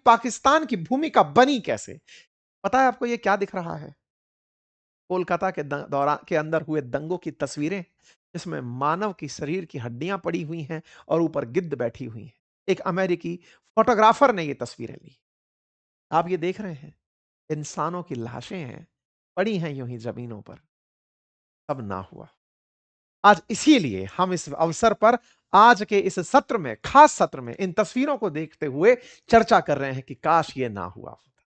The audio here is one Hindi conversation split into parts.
पाकिस्तान की भूमिका बनी कैसे? पता है आपको ये क्या दिख रहा है? कोलकाता के दौरान के अंदर हुए दंगों की तस्वीरें, जिसमें मानव की शरीर की हड्डियां पड़ी हुई हैं और ऊपर गिद्ध बैठी हुई हैं। एक अमेरिकी फोटोग्राफर ने ये तस्वीरें ली। आप ये देख रहे हैं, इंसानों की लाशें हैं, पड़ी हैं यूं ही जमीनों पर। तब ना हुआ। आज इसीलिए हम इस अवसर पर आज के इस सत्र में, खास सत्र में इन तस्वीरों को देखते हुए चर्चा कर रहे हैं कि काश ये ना हुआ होता।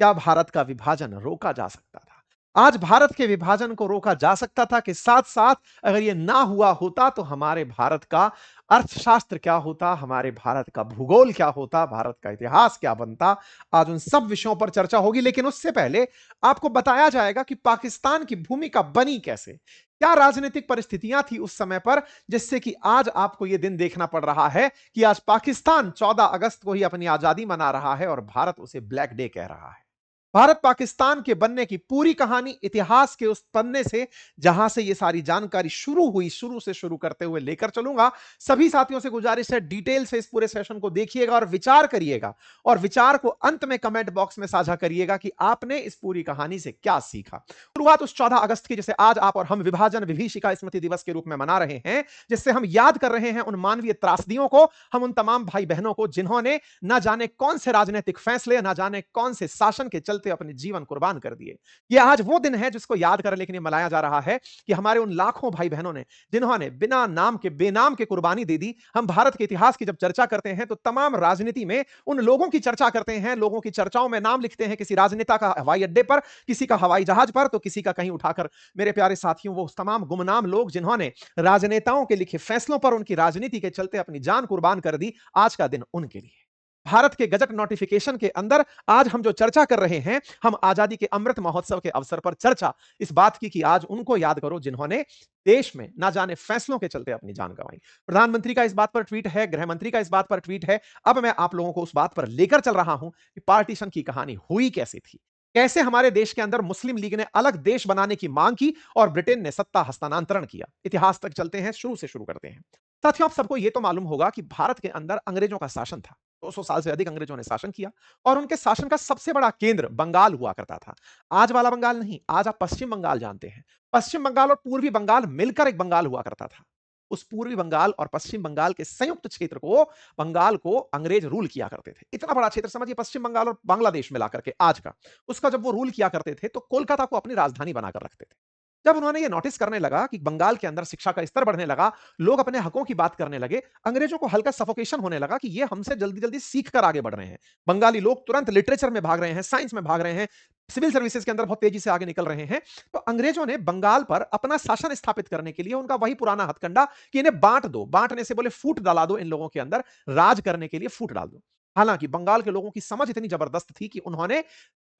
क्या भारत का विभाजन रोका जा सकता था? आज भारत के विभाजन को रोका जा सकता था कि साथ-साथ अगर ये ना हुआ होता तो हमारे भारत का अर्थशास्त्र क्या होता, हमारे भारत का भूगोल क्या होता, भारत का इतिहास क्या बनता? आज उन सब विषयों पर चर्चा होगी, लेकिन उससे पहले आपको बताया जाएगा कि पाकिस्तान की भूमिका बनी कैसे? क्या राजनीतिक परिस्थितियां थी उस समय पर जिससे कि आज आपको यह दिन देखना पड़ रहा है कि आज पाकिस्तान 14 अगस्त को ही अपनी आजादी मना रहा है और भारत उसे ब्लैक डे कह रहा है। भारत पाकिस्तान के बनने की पूरी कहानी इतिहास के उस पन्ने से जहां से ये सारी जानकारी शुरू हुई, शुरू से शुरू करते हुए लेकर चलूंगा। सभी साथियों से गुजारिश है, डिटेल से इस पूरे सेशन को देखिएगा और विचार करिएगा, और विचार को अंत में कमेंट बॉक्स में साझा करिएगा कि आपने इस पूरी कहानी से क्या सीखा। शुरुआत उस 14 अगस्त की, जिसे आज आप और हम विभाजन विभीषिका स्मृति दिवस के रूप में मना रहे हैं, जिससे हम याद कर रहे हैं उन मानवीय त्रासदियों को, हम उन तमाम भाई बहनों को जिन्होंने ना जाने कौन से राजनीतिक फैसले, ना जाने कौन से शासन के चलते अपने जीवन कुर्बान कर दिए। ये आज वो दिन है जिसको याद कर, लेकिन ये मनाया जा रहा है कि हमारे उन लाखों भाई बहनों ने, जिन्होंने बिना नाम के बेनाम के कुर्बानी दे दी। हम भारत के इतिहास की जब चर्चा करते हैं तो तमाम राजनीति में उन लोगों की चर्चा करते हैं, लोगों की चर्चाओं में नाम लिखते हैं, किसी राजनेता का हवाई अड्डे पर, किसी का हवाई जहाज पर, तो किसी का कहीं उठाकर। मेरे प्यारे साथियों, वो तमाम गुमनाम लोग जिन्होंने राजनेताओं के लिखे फैसलों पर उनकी राजनीति के चलते अपनी जान कुर्बान कर दी, आज का दिन उनके लिए। भारत के गजट नोटिफिकेशन के अंदर आज हम जो चर्चा कर रहे हैं, हम आजादी के अमृत महोत्सव के अवसर पर चर्चा इस बात की कि आज उनको याद करो जिन्होंने देश में ना जाने फैसलों के चलते अपनी जान गंवाई। प्रधानमंत्री का इस बात पर ट्वीट है, गृह मंत्री का इस बात पर ट्वीट है। अब मैं आप लोगों को उस बात पर लेकर चल रहा हूं कि पार्टीशन की कहानी हुई कैसे थी, कैसे हमारे देश के अंदर मुस्लिम लीग ने अलग देश बनाने की मांग की और ब्रिटेन ने सत्ता हस्तांतरण किया। इतिहास तक चलते हैं, शुरू से शुरू करते हैं। साथियों, आप सबको यह तो मालूम होगा कि भारत के अंदर अंग्रेजों का शासन था। 200 साल से अधिक अंग्रेजों ने शासन किया और उनके शासन का सबसे बड़ा केंद्र बंगाल हुआ करता था। आज वाला बंगाल नहीं, आज आप पश्चिम बंगाल जानते हैं। पश्चिम बंगाल और पूर्वी बंगाल मिलकर एक बंगाल हुआ करता था। उस पूर्वी बंगाल और पश्चिम बंगाल के संयुक्त क्षेत्र को, बंगाल को अंग्रेज रूल किया करते थे। इतना बड़ा क्षेत्र समझिए, पश्चिम बंगाल और बांग्लादेश मिलाकर के आज का, उसका जब वो रूल किया करते थे तो कोलकाता को अपनी राजधानी बनाकर रखते थे। जब उन्होंने ये नोटिस करने लगा कि बंगाल के अंदर शिक्षा का स्तर बढ़ने लगा, लोग अपने हकों की बात करने लगे, अंग्रेजों को हल्का सफोकेशन होने लगा कि ये हमसे जल्दी जल्दी सीख कर आगे बढ़ रहे हैं। बंगाली लोग तुरंत लिटरेचर में भाग रहे हैं, साइंस में भाग रहे हैं, सिविल सर्विसेज के अंदर बहुत तेजी से आगे निकल रहे हैं। तो अंग्रेजों ने बंगाल पर अपना शासन स्थापित करने के लिए उनका वही पुराना हथकंडा कि इन्हें बांट दो, बांटने से बोले फूट डाला दो, इन लोगों के अंदर राज करने के लिए फूट डाल दो। हालांकि बंगाल के लोगों की समझ इतनी जबरदस्त थी कि उन्होंने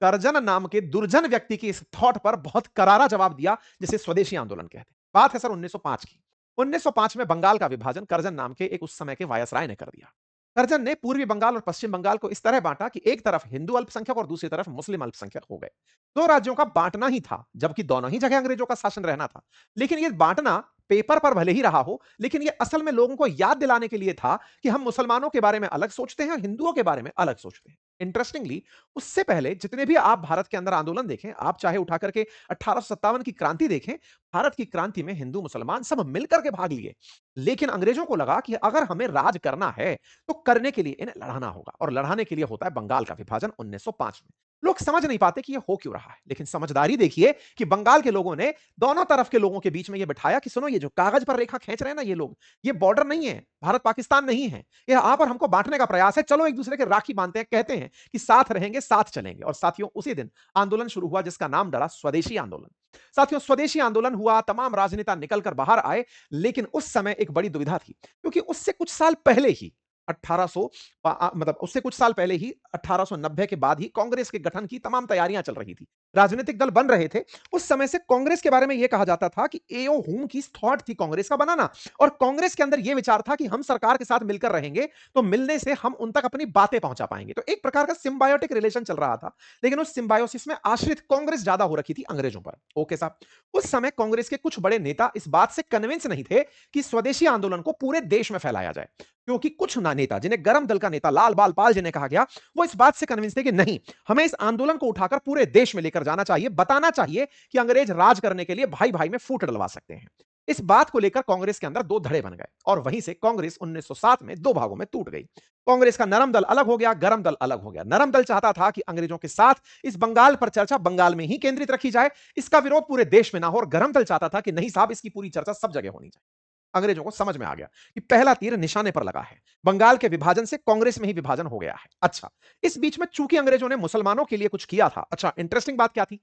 करजन नाम के दुर्जन व्यक्ति की इस थॉट पर बहुत करारा जवाब दिया, जिसे स्वदेशी आंदोलन कहते हैं। बात है सर 1905 की। 1905 में बंगाल का विभाजन करजन नाम के एक उस समय के वायसराय ने कर दिया। करजन ने पूर्वी बंगाल और पश्चिम बंगाल को इस तरह बांटा कि एक तरफ हिंदू अल्पसंख्यक और दूसरी तरफ मुस्लिम अल्पसंख्यक हो गए। दो राज्यों का बांटना ही था, जबकि दोनों ही जगह अंग्रेजों का शासन रहना था। लेकिन यह बांटना पेपर पर भले ही रहा हो, लेकिन यह असल में लोगों को याद दिलाने के लिए था कि हम मुसलमानों के बारे में अलग सोचते हैं और हिंदुओं के बारे में अलग सोचते हैं। इंटरेस्टिंगली, उससे पहले जितने भी आप भारत के अंदर आंदोलन देखें, आप चाहे उठा करके 1857 की क्रांति देखें, भारत की क्रांति में हिंदू मुसलमान सब मिलकर के भाग लिए। लेकिन अंग्रेजों को लगा कि अगर हमें राज करना है तो करने के लिए इन्हें लड़ाना होगा, और लड़ाने के लिए होता है बंगाल का विभाजन 1905 में। लोग समझ नहीं पाते कि यह हो क्यों रहा है, लेकिन समझदारी देखिए कि बंगाल के लोगों ने दोनों तरफ के लोगों के बीच में यह बिठाया कि सुनो, ये जो कागज पर रेखा खींच रहे हैं ना ये लोग, ये बॉर्डर नहीं है, भारत पाकिस्तान नहीं है, यह आप और हमको बांटने का प्रयास है। चलो एक दूसरे के राखी बांधते हैं, कहते हैं कि साथ रहेंगे, साथ चलेंगे। और साथियों, उसी दिन आंदोलन शुरू हुआ जिसका नाम डला स्वदेशी आंदोलन। साथियों, स्वदेशी आंदोलन हुआ, तमाम राजनेता निकलकर बाहर आए, लेकिन उस समय एक बड़ी दुविधा थी, क्योंकि उससे कुछ साल पहले ही 1800 मतलब उससे कुछ साल पहले ही 1890 के बाद ही कांग्रेस के गठन की तमाम तैयारियां चल रही थी। राजनीतिक दल बन रहे थे, उस समय से कांग्रेस के बारे में यह कहा जाता था कि एओ हुम की थॉट थी कांग्रेस का बनाना, और कांग्रेस के अंदर यह विचार था कि हम सरकार के साथ मिलकर रहेंगे तो मिलने से हम उन तक अपनी बातें पहुंचा पाएंगे। तो एक प्रकार का सिम्बायोटिक रिलेशन चल रहा था, लेकिन उस सिम्बायोसिस में आश्रित कांग्रेस ज्यादा हो रखी थी अंग्रेजों पर। ओके साहब, उस समय कांग्रेस के कुछ बड़े नेता इस बात से कन्विंस नहीं थे कि स्वदेशी आंदोलन को पूरे देश में फैलाया जाए, क्योंकि कुछ ना नेता, जिन्हें गरम दल का नेता लाल बाल पाल जिन्हें कहा गया, वो इस बात से कन्विंस थे कि नहीं, हमें इस आंदोलन को उठाकर पूरे देश में लेकर जाना चाहिए, बताना चाहिए कि अंग्रेज राज करने के लिए भाई भाई में फूट डलवा सकते हैं। इस बात को लेकर कांग्रेस के अंदर दो धड़े बन गए और वहीं से कांग्रेस 1907 में दो भागों में टूट गई। कांग्रेस का नरम दल अलग हो गया, गरम दल अलग हो गया। नरम दल चाहता था कि अंग्रेजों के साथ इस बंगाल पर चर्चा बंगाल में ही केंद्रित रखी जाए, इसका विरोध पूरे देश में ना हो, और गरम दल चाहता था कि नहीं साहब, इसकी पूरी चर्चा सब जगह होनी चाहिए। अंग्रेजों को समझ में आ गया कि पहला तीर निशाने पर लगा है, बंगाल के विभाजन से कांग्रेस में ही विभाजन हो गया है। अच्छा, इस बीच में चूंकि अंग्रेजों ने मुसलमानों के लिए कुछ किया था। अच्छा, इंटरेस्टिंग बात क्या थी,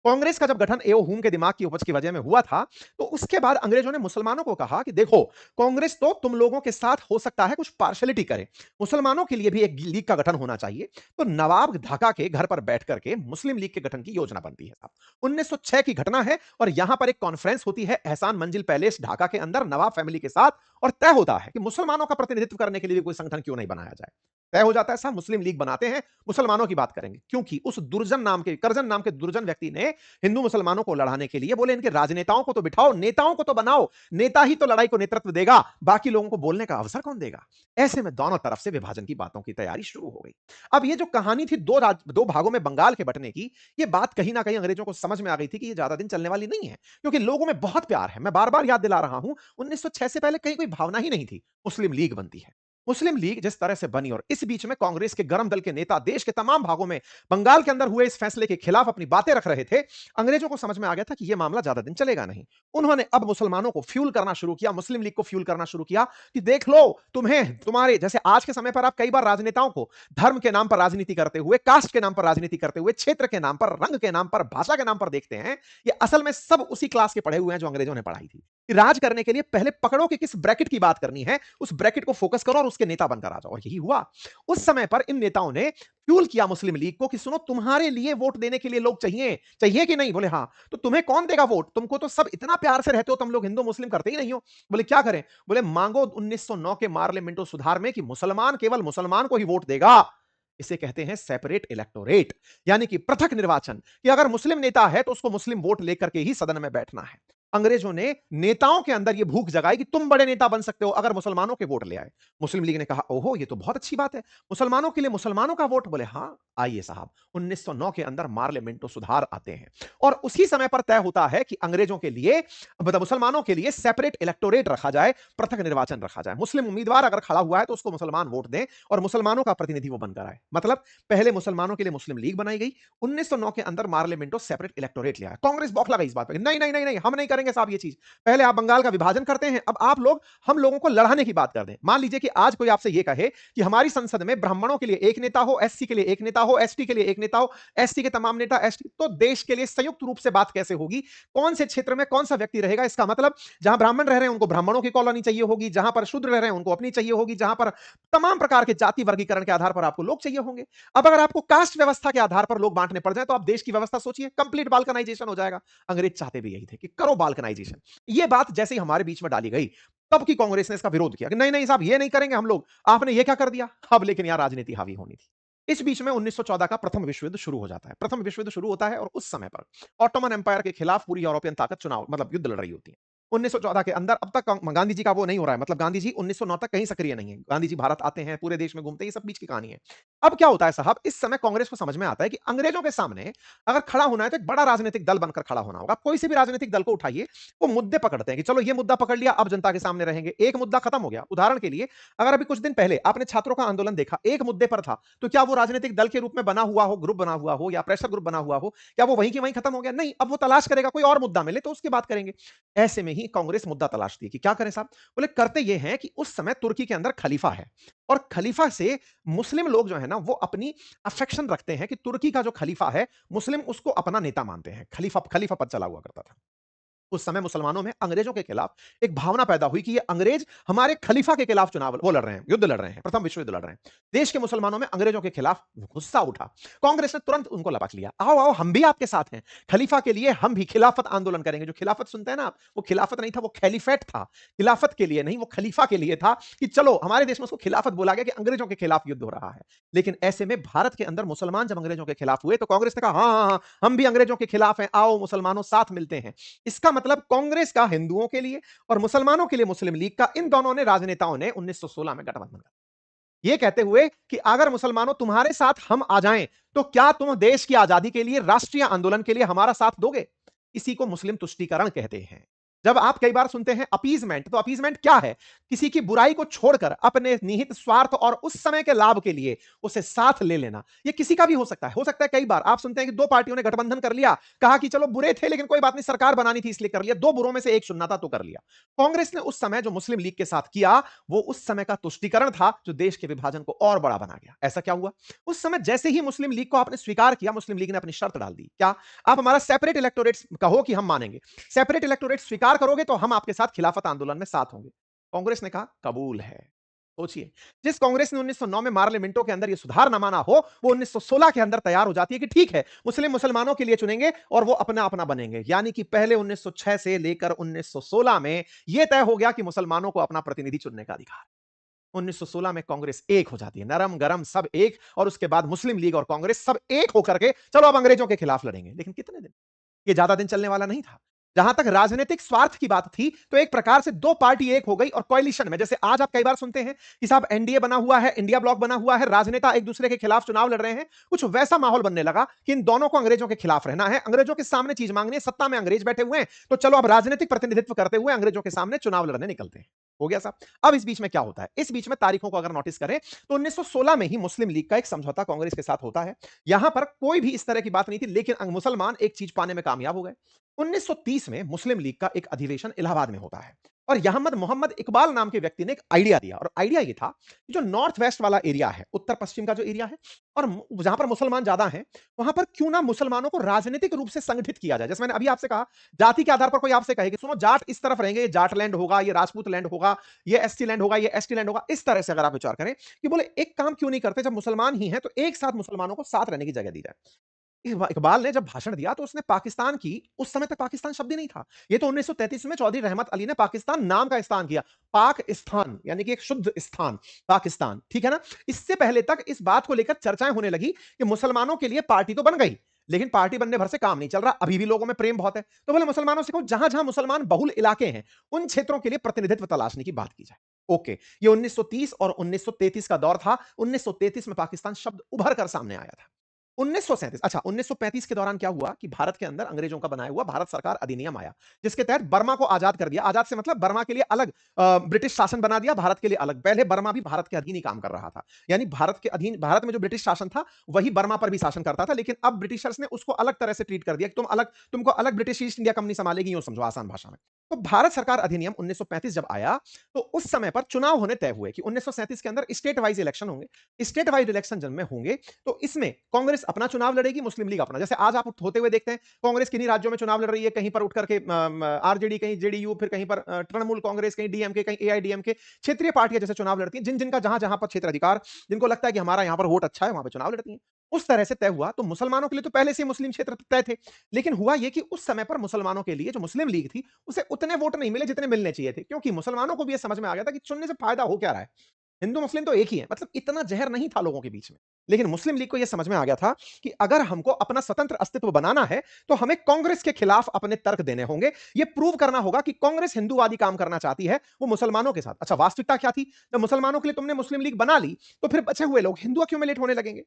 कांग्रेस का जब गठन एओ हुम के दिमाग की उपज की वजह में हुआ था, तो उसके बाद अंग्रेजों ने मुसलमानों को कहा कि देखो, कांग्रेस तो तुम लोगों के साथ हो सकता है कुछ पार्शलिटी करे, मुसलमानों के लिए भी एक लीग का गठन होना चाहिए। तो नवाब ढाका के घर पर बैठ करके मुस्लिम लीग के गठन की योजना बनती है साहब। 1906 की घटना है और यहां पर एक कॉन्फ्रेंस होती है एहसान मंजिल पैलेस ढाका के अंदर नवाब फैमिली के साथ, और तय होता है कि मुसलमानों का प्रतिनिधित्व करने के लिए भी कोई संगठन क्यों नहीं बनाया जाए। तय हो जाता है साहब, मुस्लिम लीग बनाते हैं, मुसलमानों की बात करेंगे, क्योंकि उस दुर्जन नाम के, करजन नाम के दुर्जन व्यक्ति ने हिंदू मुसलमानों को लड़ाने के लिए बोले, इनके राजनेताओं को तो बिठाओ, नेताओं को तो बनाओ, नेता ही तो लड़ाई को नेतृत्व देगा, बाकी लोगों को बोलने का अवसर कौन देगा। ऐसे में दोनों तरफ से विभाजन की बातों की तैयारी शुरू हो गई। अब ये जो कहानी थी दो भागों में बंगाल के बंटने की, ये बात कहीं ना कहीं अंग्रेजों को समझ में आ गई थी कि ये ज्यादा दिन चलने वाली नहीं है, क्योंकि लोगों में बहुत प्यार है। मैं बार बार याद दिला रहा हूं, 1906 से पहले कहीं कोई भावना ही नहीं थी, मुस्लिम लीग बनती है। मुस्लिम लीग जिस तरह से बनी, और इस बीच में कांग्रेस के गरम दल के नेता देश के तमाम भागों में बंगाल के अंदर हुए इस फैसले के खिलाफ अपनी बातें रख रहे थे, अंग्रेजों को समझ में आ गया था कि यह मामला ज्यादा दिन चलेगा नहीं। उन्होंने अब मुसलमानों को फ्यूल करना शुरू किया, मुस्लिम लीग को फ्यूल करना शुरू किया कि देख लो, तुम्हें तुम्हारे जैसे आज के समय पर आप कई बार राजनेताओं को धर्म के नाम पर राजनीति करते हुए, कास्ट के नाम पर राजनीति करते हुए, क्षेत्र के नाम पर, रंग के नाम पर, भाषा के नाम पर देखते हैं। ये असल में सब उसी क्लास के पढ़े हुए हैं जो अंग्रेजों ने पढ़ाई थी। राज करने के लिए पहले पकड़ो कि किस ब्रैकेट की बात करनी है, उस ब्रैकेट को फोकस करो और उसके नेता बनकर आ जाओ, और यही हुआ। उस समय पर इन नेताओं ने फ्यूल किया मुस्लिम लीग को कि सुनो, तुम्हारे लिए वोट देने के लिए लोग चाहिए, चाहिए कि नहीं? बोले हाँ। तो तुम्हें कौन देगा वोट? तुमको तो सब इतना प्यार से रहते हो, तुम लोग हिंदू मुस्लिम करते ही नहीं हो। बोले क्या करें? बोले मांगो 1909 के पार्लियामेंटो सुधार में कि मुसलमान केवल मुसलमान को ही वोट देगा। इसे कहते हैं सेपरेट इलेक्टोरेट, यानी कि पृथक निर्वाचन, कि अगर मुस्लिम नेता है तो उसको मुस्लिम वोट लेकर के ही सदन में बैठना है। अंग्रेजों ने नेताओं के अंदर यह भूख जगाई कि तुम बड़े नेता बन सकते हो अगर मुसलमानों के वोट ले आए। मुस्लिम लीग ने कहा, ओहो, ये तो बहुत अच्छी बात है, मुसलमानों के लिए मुसलमानों का वोट। बोले हाँ, आइए साहब, 1909 के अंदर पार्लियामेंटो सुधार आते हैं, और उसी समय पर तय होता है कि अंग्रेजों के लिए, मतलब मुसलमानों के लिए सेपरेट इलेक्टोरेट रखा जाए, पृथक निर्वाचन रखा जाए। मुस्लिम उम्मीदवार अगर खड़ा हुआ है तो उसको मुसलमान वोट दें और मुसलमानों का प्रतिनिधि वो बनकर आए। मतलब पहले मुसलमानों के लिए मुस्लिम लीग बनाई गई, 1909 के अंदर पार्लियामेंटो सेपरेट इलेक्टोरेट लिया। कांग्रेस बौखला गई इस बात पर, नहीं नहीं नहीं नहीं, हम नहीं करेंगे साहब ये चीज। पहले आप बंगाल का विभाजन करते हैं, अब आप लोग हम लोगों को लड़ाने की बात कर दें। मान लीजिए कि आज कोई आपसे यह कहे कि हमारी संसद में ब्राह्मणों के लिए एक नेता हो, एससी के लिए एक नेता हो, एसटी के लिए एक नेता हो, एसटी के तमाम नेता एसटी, तो देश के लिए संयुक्त रूप से बात कैसे होगी? कौन से क्षेत्र में कौन सा व्यक्ति रहेगा? इसका मतलब जहां ब्राह्मण रह रहे हैं उनको ब्राह्मणों की कॉलोनी चाहिए होगी, जहां पर शूद्र रह रहे हैं उनको अपनी चाहिए होगी, जहां पर तमाम प्रकार के जाति वर्गीकरण के आधार पर आपको लोग चाहिए होंगे। अब अगर आपको कास्ट व्यवस्था के आधार पर लोग बांटने पड़ जाए तो आप देश की व्यवस्था सोचिए, कंप्लीट बाल्कनाइजेशन हो जाएगा। अंग्रेज चाहते भी यही थे कि करो बाल्कनाइजेशन। ये बात जैसे ही हमारे बीच में डाली गई, तब की कांग्रेस ने इसका विरोध किया कि नहीं नहीं साहब, ये नहीं करेंगे हम लोग, आपने ये क्या कर दिया। अब लेकिन यहां राजनीति हावी होनी थी। इस बीच में 1914 का प्रथम विश्व युद्ध शुरू हो जाता है। प्रथम विश्व युद्ध शुरू होता है और उस समय पर ऑटोमन एम्पायर के खिलाफ पूरी यूरोपियन ताकत चुनाव, मतलब युद्ध लड़ रही होती है। 1914 के अंदर अब तक गांधी जी का वो नहीं हो रहा है, मतलब गांधी जी 1909 तक कहीं सक्रिय नहीं है। गांधी जी भारत आते हैं, पूरे देश में घूमते हैं, ये सब बीच की कहानी है। अब क्या होता है साहब, इस समय कांग्रेस को समझ में आता है कि अंग्रेजों के सामने अगर खड़ा होना है तो एक बड़ा राजनीतिक दल बनकर खड़ा होना होगा। कोई से भी राजनीतिक दल को उठाइए, वो मुद्दे पकड़ते हैं कि चलो ये मुद्दा पकड़ लिया, अब जनता के सामने रहेंगे, एक मुद्दा खत्म हो गया। उदाहरण के लिए, अगर अभी कुछ दिन पहले आपने छात्रों का आंदोलन देखा, एक मुद्दे पर था, तो क्या वो राजनीतिक दल के रूप में बना हुआ हो, ग्रुप बना हुआ हो, या प्रेशर ग्रुप बना हुआ हो, क्या वो वहीं की वहीं खत्म हो गया? नहीं, अब वो तलाश करेगा, कोई और मुद्दा मिले तो उसकी बात करेंगे। ऐसे में ही कांग्रेस मुद्दा तलाशती है कि क्या करें साहब। बोले करते ये हैं कि उस समय तुर्की के अंदर खलीफा है, और खलीफा से मुस्लिम लोग जो है ना, वो अपनी अफेक्शन रखते हैं कि तुर्की का जो खलीफा है मुस्लिम, उसको अपना नेता मानते हैं। खलीफा खलीफा पद चला हुआ करता था। उस समय मुसलमानों में अंग्रेजों के खिलाफ एक भावना पैदा हुई कि ये अंग्रेज हमारे खलीफा के खिलाफ चुनाव वो लड़ रहे हैं, युद्ध लड़ रहे हैं, प्रथम विश्व युद्ध लड़ रहे हैं। देश के मुसलमानों में अंग्रेजों के खिलाफ गुस्सा उठा। कांग्रेस ने तुरंत उनको लपक लिया, आओ आओ हम भी आपके साथ हैं, खलीफा के लिए हम भी खिलाफत आंदोलन करेंगे। जो खिलाफत सुनते हैं ना आप, वो खिलाफत नहीं था, वो खैलीफेट था। खिलाफत के लिए नहीं, वो खलीफा के लिए था कि चलो, हमारे देश में उसको खिलाफत बोला गया कि अंग्रेजों के खिलाफ युद्ध हो रहा है। लेकिन ऐसे में भारत के अंदर मुसलमान जब अंग्रेजों के खिलाफ हुए तो कांग्रेस ने कहा हाँ हाँ हाँ, हम भी अंग्रेजों के खिलाफ हैं, आओ मुसलमानों साथ मिलते हैं। इसका मतलब कांग्रेस का हिंदुओं के लिए और मुसलमानों के लिए मुस्लिम लीग का, इन दोनों ने राजनेताओं ने 1916 में गठबंधन कर, ये कहते हुए कि अगर मुसलमानों तुम्हारे साथ हम आ जाएं तो क्या तुम देश की आजादी के लिए, राष्ट्रीय आंदोलन के लिए हमारा साथ दोगे। इसी को मुस्लिम तुष्टीकरण कहते हैं। जब आप कई बार सुनते हैं अपीजमेंट, तो अपीजमेंट क्या है? किसी की बुराई को छोड़कर अपने निहित स्वार्थ और उस समय के लाभ के लिए उसे साथ ले लेना। ये किसी का भी हो सकता है। हो सकता है कई बार आप सुनते हैं कि दो पार्टियों ने गठबंधन कर लिया, कहा कि चलो बुरे थे लेकिन कोई बात नहीं, सरकार बनानी थी इसलिए कर लिया, दो बुरों में से एक चुनना था तो कर लिया। कांग्रेस ने उस समय जो मुस्लिम लीग के साथ किया, वो उस समय का तुष्टीकरण था जो देश के विभाजन को और बड़ा बना गया। ऐसा क्या हुआ? उस समय जैसे ही मुस्लिम लीग को आपने स्वीकार किया, मुस्लिम लीग ने अपनी शर्त डाल दी। क्या? आप हमारा सेपरेट इलेक्टोरेट कहो कि हम मानेंगे, सेपरेट इलेक्टोरेट स्वीकार करोगे तो हम आपके साथ खिलाफत आंदोलन में साथ होंगे। कांग्रेस ने कहा कबूल है। सोचिए, जिस कांग्रेस ने 1909 में मार्लिमेंटो के अंदर यह सुधार न माना हो, वो 1916 के अंदर तैयार हो जाती है कि ठीक है, मुस्लिम मुसलमानों के लिए चुनेंगे और वो अपना अपना बनेंगे। यानी कि पहले 1906 से लेकर 1916 में यह तय हो गया कि मुसलमानों को अपना प्रतिनिधि चुनने का अधिकार। 1916 में कांग्रेस एक हो जाती है, नरम गरम सब एक, और उसके बाद मुस्लिम लीग और कांग्रेस सब एक होकर के चलो अब अंग्रेजों के खिलाफ लड़ेंगे। लेकिन कितने दिन? ये ज्यादा दिन चलने वाला नहीं था। जहां तक राजनीतिक स्वार्थ की बात थी, तो एक प्रकार से दो पार्टी एक हो गई और कोalition में, जैसे आज आप कई बार सुनते हैं कि साहब एनडीए बना हुआ है, इंडिया ब्लॉक बना हुआ है, राजनेता एक दूसरे के खिलाफ चुनाव लड़ रहे हैं, कुछ वैसा माहौल बनने लगा कि इन दोनों को अंग्रेजों के खिलाफ रहना है, अंग्रेजों के सामने चीज मांगनी है, सत्ता में अंग्रेज बैठे हुए हैं, तो चलो अब राजनीतिक प्रतिनिधित्व करते हुए अंग्रेजों के सामने चुनाव लड़ने निकलते हैं। हो गया साहब। अब इस बीच में क्या होता है? इस बीच में तारीखों को अगर नोटिस करें तो 1916 में ही मुस्लिम लीग का एक समझौता कांग्रेस के साथ होता है। यहां पर कोई भी इस तरह की बात नहीं थी, लेकिन मुसलमान एक चीज पाने में कामयाब हो गए। 1930 में मुस्लिम लीग का एक अधिवेशन इलाहाबाद में होता है और यहमद मोहम्मद इकबाल नाम के व्यक्ति ने एक आइडिया दिया, और आइडिया ये था कि जो नॉर्थ वेस्ट वाला एरिया है, उत्तर पश्चिम का जो एरिया है, और जहां पर मुसलमान ज्यादा हैं, वहां पर क्यों ना मुसलमानों को राजनीतिक रूप से संगठित किया जाए। जैसे मैंने अभी आपसे कहा, जाति के आधार पर कोई आपसे कहे कि सुनो जाट इस तरफ रहेंगे, ये जाट लैंड होगा, ये राजपूत लैंड होगा, ये एसटी लैंड होगा, ये एसटी लैंड होगा, इस तरह से अगर आप विचार करें कि बोले एक काम क्यों नहीं करते, जब मुसलमान ही हैं तो एक साथ मुसलमानों को साथ रहने की जगह दी जाए। इकबाल ने जब भाषण दिया तो उसने पाकिस्तान की, उस समय तक पाकिस्तान शब्द ही नहीं था, ये तो 1933 में चौधरी रहमत अली ने पाकिस्तान नाम का स्थान किया, पाकिस्तान यानी कि एक शुद्ध स्थान, पाकिस्तान, ठीक है ना। इससे पहले तक इस बात को लेकर चर्चाएं होने लगी कि मुसलमानों के लिए पार्टी तो बन गई, लेकिन पार्टी बनने भर से काम नहीं चल रहा, अभी भी लोगों में प्रेम बहुत है, तो बोले मुसलमानों से कहो जहां जहां मुसलमान बहुल इलाके हैं उन क्षेत्रों के लिए प्रतिनिधित्व तलाशने की बात की जाए। ओके, ये 1930 और 1933 का दौर था। 1933 में पाकिस्तान शब्द उभर कर सामने आया था। 1937, अच्छा 1935 के दौरान क्या हुआ कि भारत के अंदर अंग्रेजों का बनाया हुआ भारत सरकार अधिनियम आया, जिसके तहत बर्मा को आजाद कर दिया। आजाद से मतलब बर्मा के लिए अलग ब्रिटिश शासन बना दिया, भारत के लिए अलग। पहले बर्मा भी भारत के अधीन ही काम कर रहा था, यानी भारत के अधीन, भारत में जो ब्रिटिश शासन था वही बर्मा पर भी शासन करता था, लेकिन अब ब्रिटिशर्स ने उसको अलग तरह से ट्रीट कर दिया कि तुमको अलग ब्रिटिश ईस्ट इंडिया कंपनी संभालेगी, यूं समझो आसान भाषा में। तो भारत सरकार अधिनियम 1935 जब आया तो उस समय पर चुनाव होने तय हुए कि 1937 के अंदर स्टेट वाइज इलेक्शन होंगे। स्टेट वाइज इलेक्शन जब में होंगे तो इसमें कांग्रेस अपना चुनाव लड़ेगी, मुस्लिम लीग अपना। जैसे आज आप होते हुए देखते हैं कांग्रेस किन्हीं राज्यों में चुनाव लड़ रही है, कहीं पर उठ करके आरजेडी, कहीं जेडीयू, फिर कहीं पर तृणमूल कांग्रेस, कहीं डीएमके, कहीं एआईडीएमके, क्षेत्रीय पार्टियां जैसे चुनाव लड़ती हैं, जिन जिनका जहां जहां पर क्षेत्र अधिकार, जिनको लगता है कि हमारा यहां पर वोट अच्छा है, वहां पर चुनाव लड़ती हैं। उस तरह से तय हुआ। तो मुसलमानों के लिए तो पहले से मुस्लिम क्षेत्र तय थे, लेकिन हुआ यह कि उस समय पर मुसलमानों के लिए जो मुस्लिम लीग थी उसे उतने वोट नहीं मिले जितने मिलने चाहिए थे, क्योंकि मुसलमानों को भी यह समझ में आ गया था कि चुनने से फायदा हो क्या रहा है, हिंदू मुस्लिम तो एक ही है, मतलब इतना जहर नहीं था लोगों के बीच में। लेकिन मुस्लिम लीग को यह समझ में आ गया था कि अगर हमको अपना स्वतंत्र अस्तित्व बनाना है तो हमें कांग्रेस के खिलाफ अपने तर्क देने होंगे, यह प्रूव करना होगा कि कांग्रेस हिंदूवादी काम करना चाहती है, वो मुसलमानों के साथ। अच्छा, वास्तविकता क्या थी? जब मुसलमानों के लिए तुमने मुस्लिम लीग बना ली तो फिर बचे हुए लोग हिंदू क्यों होने लगेंगे?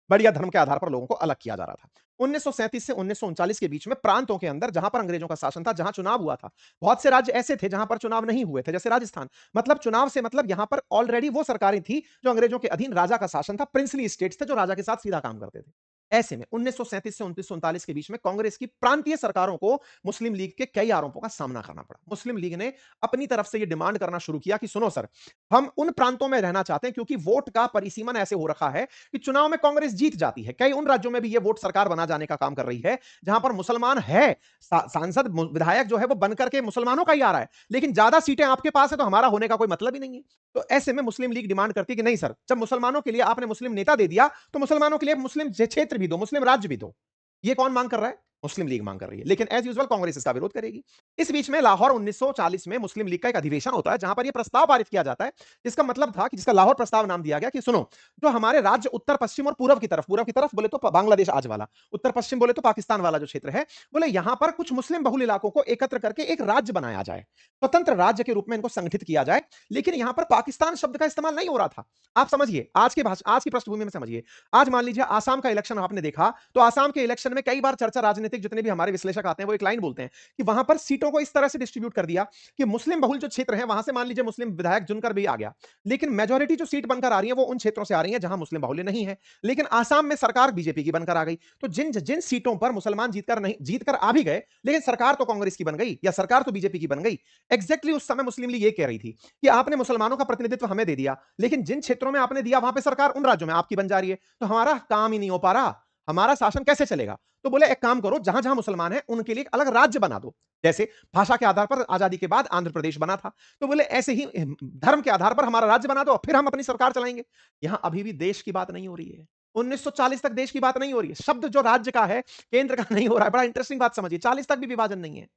बढ़िया धर्म के आधार पर लोगों को अलग किया जा रहा था। 1937 से 1939 के बीच में प्रांतों के अंदर जहां पर अंग्रेजों का शासन था, जहां चुनाव हुआ था, बहुत से राज्य ऐसे थे जहां पर चुनाव नहीं हुए थे, जैसे राजस्थान। मतलब चुनाव से मतलब यहां पर ऑलरेडी वो सरकारें थी जो अंग्रेजों के अधीन राजा का शासन था, प्रिंसली स्टेट्स थे जो राजा के साथ सीधा काम करते थे। ऐसे में 1937 से 1939 के बीच में कांग्रेस की प्रांतीय सरकारों को मुस्लिम लीग के कई आरोपों का सामना करना पड़ा। मुस्लिम लीग ने अपनी तरफ से यह डिमांड करना शुरू किया कि सुनो सर, हम उन प्रांतों में रहना चाहते हैं क्योंकि वोट का परिसीमन ऐसे हो रखा है कि चुनाव में कांग्रेस जीत जाती है। कई उन राज्यों में भी यह वोट सरकार बना जाने का काम कर रही है जहां पर मुसलमान है, सांसद विधायक जो है वो बनकर के मुसलमानों का ही आ रहा है, लेकिन ज्यादा सीटें आपके पास है तो हमारा होने का कोई मतलब ही नहीं है। तो ऐसे में मुस्लिम लीग डिमांड करती है कि नहीं सर, जब मुसलमानों के लिए आपने मुस्लिम नेता दे दिया तो मुसलमानों के लिए मुस्लिम क्षेत्र भी दो, मुस्लिम राज्य भी दो। ये कौन मांग कर रहा है? मुस्लिम लीग मांग कर रही है, लेकिन एज यूजुअल कांग्रेस इसका विरोध करेगी। इस बीच में लाहौर 1940 में मुस्लिम लीग का एक अधिवेशन होता है जहां पर यह प्रस्ताव पारित किया जाता है, जिसका मतलब था कि जिसका लाहौर प्रस्ताव नाम दिया गया कि सुनो, जो हमारे राज्य उत्तर पश्चिम और पूर्व की तरफ बोले तो बांग्लादेश आज वाला, उत्तर पश्चिम बोले तो पाकिस्तान वाला जो क्षेत्र है, बोले यहां पर कुछ मुस्लिम बहुल इलाकों को एकत्र करके एक राज्य बनाया जाए, स्वतंत्र राज्य के रूप में इनको संगठित किया जाए। लेकिन यहां पर पाकिस्तान शब्द का इस्तेमाल नहीं हो रहा था। आप समझिए, आज की पृष्ठभूमि में समझिए। आज मान लीजिए आसाम का इलेक्शन आपने देखा, तो आसाम के इलेक्शन में कई बार चर्चा, राजनीतिक जितने भी हमारे विश्लेषक आते हैं वो एक लाइन बोलते हैं कि वहां पर सीटों को इस तरह से डिस्ट्रीब्यूट कर दिया कि मुस्लिम बहुल जो क्षेत्र है वहां से मान लीजिए मुस्लिम विधायक चुनकर भी आ गया, लेकिन मेजोरिटी जो सीट बनकर आ रही है वो उन क्षेत्रों से आ रही है जहां मुस्लिम बहुल्य नहीं है। लेकिन आसाम में सरकार बीजेपी की बनकर आ गई, तो जिन जिन सीटों पर मुसलमान जीतकर आ भी गए, लेकिन सरकार तो कांग्रेस की बन गई या सरकार तो बीजेपी की बन गई। एग्जैक्टली उस समय मुस्लिम लीग ये कह रही थी कि आपने मुसलमानों का प्रतिनिधित्व हमें दे दिया, लेकिन जिन क्षेत्रों में आपने दिया वहां पे सरकार उन राज्यों में आपकी बन जा रही है, तो हमारा काम ही नहीं हो पा रहा, हमारा शासन कैसे चलेगा? तो बोले एक काम करो, जहां जहां मुसलमान हैं उनके लिए एक अलग राज्य बना दो। जैसे भाषा के आधार पर आजादी के बाद आंध्र प्रदेश बना था, तो बोले ऐसे ही धर्म के आधार पर हमारा राज्य बना दो, फिर हम अपनी सरकार चलाएंगे। यहां अभी भी देश की बात नहीं हो रही है। 1940 तक देश की बात नहीं हो रही है, शब्द जो राज्य का है, केंद्र का नहीं हो रहा है। बड़ा इंटरेस्टिंग बात समझिए, 40 तक भी विभाजन नहीं है।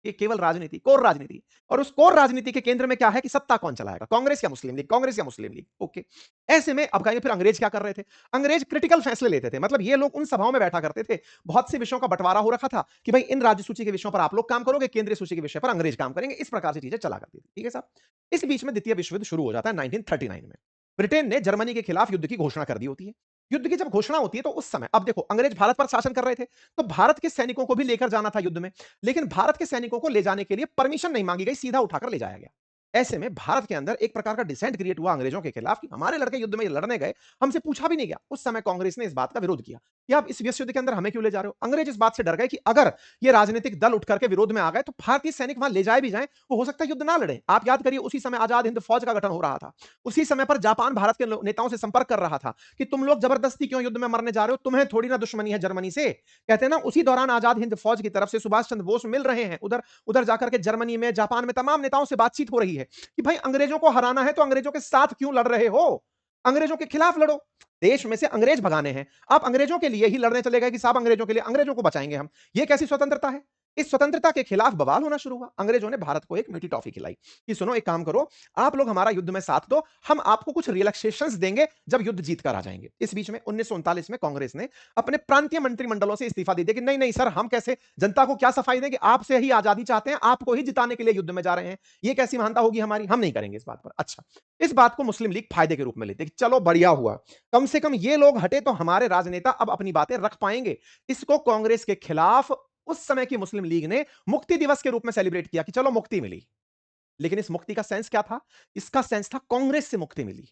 ये केवल राजनीति, कोर राजनीति। और उस कोर राजनीति के केंद्र में क्या है कि सत्ता कौन चलाएगा, कांग्रेस या मुस्लिम लीग, कांग्रेस या मुस्लिम लीग। ओके। ऐसे में अब कहिए फिर अंग्रेज क्या कर रहे थे? अंग्रेज क्रिटिकल फैसले लेते थे। मतलब ये लोग उन सभाओं में बैठा करते थे, बहुत से विषयों का बंटवारा हो रखा था कि भाई इन राज्य सूची के विषयों पर आप लोग काम करोगे, केंद्रीय सूची के विषय पर अंग्रेज काम करेंगे। इस प्रकार से चीजें चला करती थी। ठीक है साहब। इस बीच में द्वितीय विश्व युद्ध शुरू हो जाता है 1939 में। ब्रिटेन ने जर्मनी के खिलाफ युद्ध की घोषणा कर दी होती है। युद्ध की जब घोषणा होती है तो उस समय अब देखो, अंग्रेज भारत पर शासन कर रहे थे, तो भारत के सैनिकों को भी लेकर जाना था युद्ध में, लेकिन भारत के सैनिकों को ले जाने के लिए परमिशन नहीं मांगी गई, सीधा उठाकर ले जाया गया। ऐसे में भारत के अंदर एक प्रकार का डिसेंट क्रिएट हुआ अंग्रेजों के खिलाफ कि हमारे लड़के युद्ध में लड़ने गए, हमसे पूछा भी नहीं गया। उस समय कांग्रेस ने इस बात का विरोध किया कि आप इस विश्व युद्ध के अंदर हमें क्यों ले जा रहे हो? अंग्रेज इस बात से डर गए कि अगर ये राजनीतिक दल उठ करके विरोध में आ गए तो भारतीय सैनिक वहां ले जाए भी जाएं, वो हो सकता है युद्ध ना लड़े। आप याद करिए, उसी समय आजाद हिंद फौज का गठन हो रहा था। उसी समय पर जापान भारत के नेताओं से संपर्क कर रहा था कि तुम लोग जबरदस्ती क्यों युद्ध में मरने जा रहे हो, तुम्हें थोड़ी ना दुश्मनी है जर्मनी से। कहते हैं ना, उसी दौरान आजाद हिंद फौज की तरफ से सुभाष चंद्र बोस मिल रहे हैं, उधर उधर जाकर के जर्मनी में, जापान में तमाम नेताओं से बातचीत हो रही है कि भाई अंग्रेजों को हराना है तो अंग्रेजों के साथ क्यों लड़ रहे हो, अंग्रेजों के खिलाफ लड़ो। देश में से अंग्रेज भगाने हैं, आप अंग्रेजों के लिए ही लड़ने चले गए कि साहब अंग्रेजों के लिए, अंग्रेजों को बचाएंगे हम। ये कैसी स्वतंत्रता है? इस स्वतंत्रता के खिलाफ बवाल होना शुरू हुआ। अंग्रेजों ने भारत को एक मीठी टॉफी खिलाई कि सुनो एक काम करो, आप लोग हमारा युद्ध में साथ दो, हम आपको कुछ रिलैक्सेशंस देंगे जब युद्ध जीत कर आ जाएंगे। इस बीच में 1939 में कांग्रेस ने अपने प्रांतीय मंत्रिमंडलों से इस्तीफा दे दिया कि नहीं नहीं सर, हम कैसे जनता को क्या सफाई देंगे, आपसे ही आजादी चाहते हैं, आपको ही जिताने के लिए युद्ध में जा रहे हैं, ये कैसी महानता होगी हमारी, हम नहीं करेंगे इस बात पर। अच्छा, इस बात को मुस्लिम लीग फायदे के रूप में लेते कि चलो बढ़िया हुआ, कम से कम ये लोग हटे तो हमारे राजनेता अब अपनी बातें रख पाएंगे। इसको कांग्रेस के खिलाफ उस समय की मुस्लिम लीग ने मुक्ति दिवस के रूप में सेलिब्रेट किया कि चलो मुक्ति मिली। लेकिन इस मुक्ति का सेंस क्या था? इसका सेंस था कांग्रेस से मुक्ति मिली,